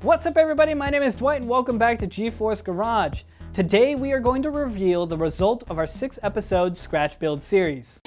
What's up everybody, my name is Dwight and welcome back to GeForce Garage. Today we are going to reveal the result of our 6-episode scratch build series.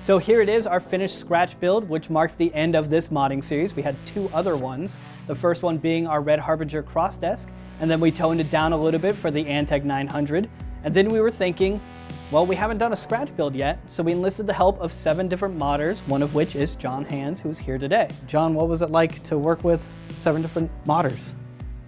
So here it is, our finished scratch build, which marks the end of this modding series. We had 2 other ones. The first one being our Red Harbinger cross desk, and then we toned it down a little bit for the Antec 900. And then we were thinking, well, we haven't done a scratch build yet, so we enlisted the help of 7 different modders, one of which is John Hands, who's here today. John, what was it like to work with 7 different modders?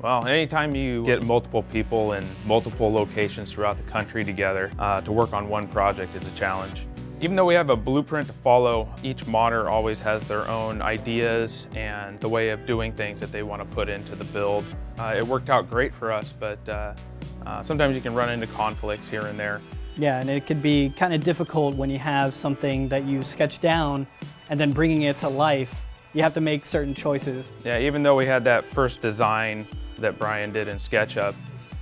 Well, anytime you get multiple people in multiple locations throughout the country together to work on one project is a challenge. Even though we have a blueprint to follow, each modder always has their own ideas and the way of doing things that they want to put into the build. It worked out great for us, but sometimes you can run into conflicts here and there. Yeah, and it could be kind of difficult when you have something that you sketch down and then bringing it to life. You have to make certain choices. Yeah, even though we had that first design that Brian did in SketchUp,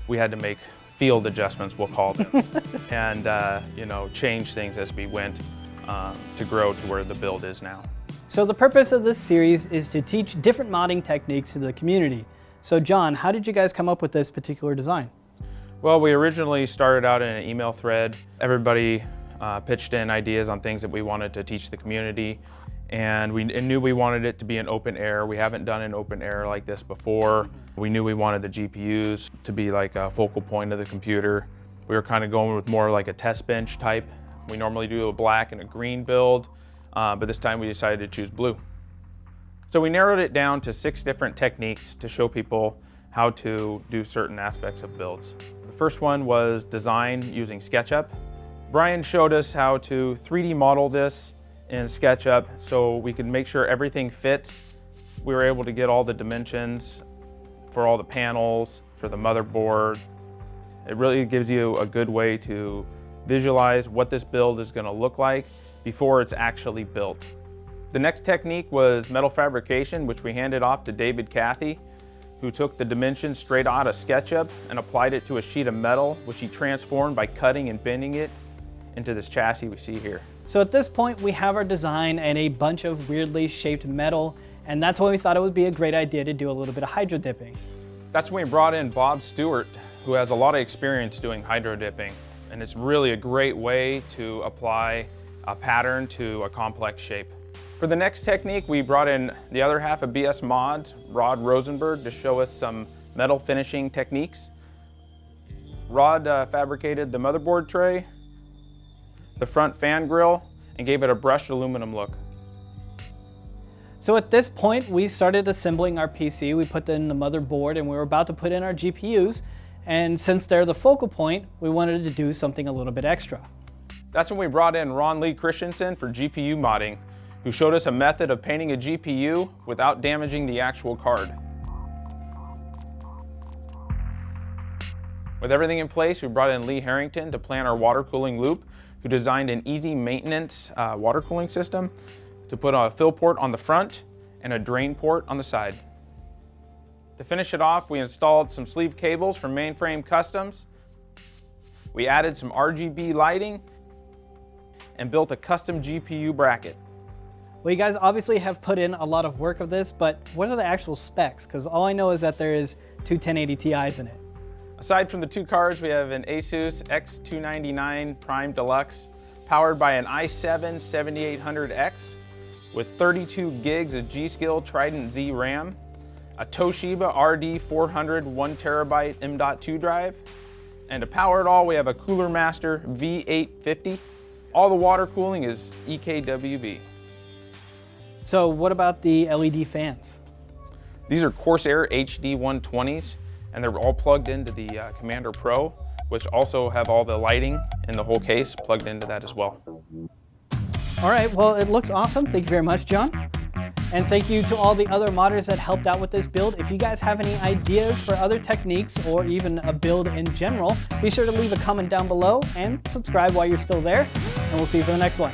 we had to make field adjustments, we'll call them, and change things as we went to grow to where the build is now. So the purpose of this series is to teach different modding techniques to the community. So John, how did you guys come up with this particular design? Well, we originally started out in an email thread. Everybody pitched in ideas on things that we wanted to teach the community, and we knew we wanted it to be an open air. We haven't done an open air like this before. We knew we wanted the GPUs to be like a focal point of the computer. We were kind of going with more like a test bench type. We normally do a black and a green build, but this time we decided to choose blue. So we narrowed it down to 6 different techniques to show people how to do certain aspects of builds. The first one was design using SketchUp. Brian showed us how to 3D model this in SketchUp so we could make sure everything fits. We were able to get all the dimensions for all the panels, for the motherboard. It really gives you a good way to visualize what this build is going to look like before it's actually built. The next technique was metal fabrication, which we handed off to David Cathy, who took the dimensions straight out of SketchUp and applied it to a sheet of metal, which he transformed by cutting and bending it into this chassis we see here. So at this point, we have our design and a bunch of weirdly shaped metal, and that's when we thought it would be a great idea to do a little bit of hydro dipping. That's when we brought in Bob Stewart, who has a lot of experience doing hydro dipping, and it's really a great way to apply a pattern to a complex shape. For the next technique, we brought in the other half of BS Mods, Rod Rosenberg, to show us some metal finishing techniques. Rod fabricated the motherboard tray, the front fan grille, and gave it a brushed aluminum look. So at this point, we started assembling our PC. We put in the motherboard and we were about to put in our GPUs. And since they're the focal point, we wanted to do something a little bit extra. That's when we brought in Ron Lee Christensen for GPU modding, who showed us a method of painting a GPU without damaging the actual card. With everything in place, we brought in Lee Harrington to plan our water cooling loop, who designed an easy maintenance water cooling system to put a fill port on the front and a drain port on the side. To finish it off, we installed some sleeve cables from Mainframe Customs. We added some RGB lighting and built a custom GPU bracket. Well, you guys obviously have put in a lot of work of this, but what are the actual specs? Because all I know is that there is 2 1080 Ti's in it. Aside from the 2 cards, we have an ASUS X299 Prime Deluxe, powered by an i7 7800X with 32 gigs of G.Skill TridentZ RAM, a Toshiba RD400 1TB M.2 drive, and to power it all, we have a CoolerMaster V850. All the water cooling is EKWB. So what about the LED fans? These are Corsair HD 120s. and they're all plugged into the Commander Pro, which also have all the lighting in the whole case plugged into that as well. All right, well, it looks awesome. Thank you very much, John. And thank you to all the other modders that helped out with this build. If you guys have any ideas for other techniques or even a build in general, be sure to leave a comment down below and subscribe while you're still there. And we'll see you for the next one.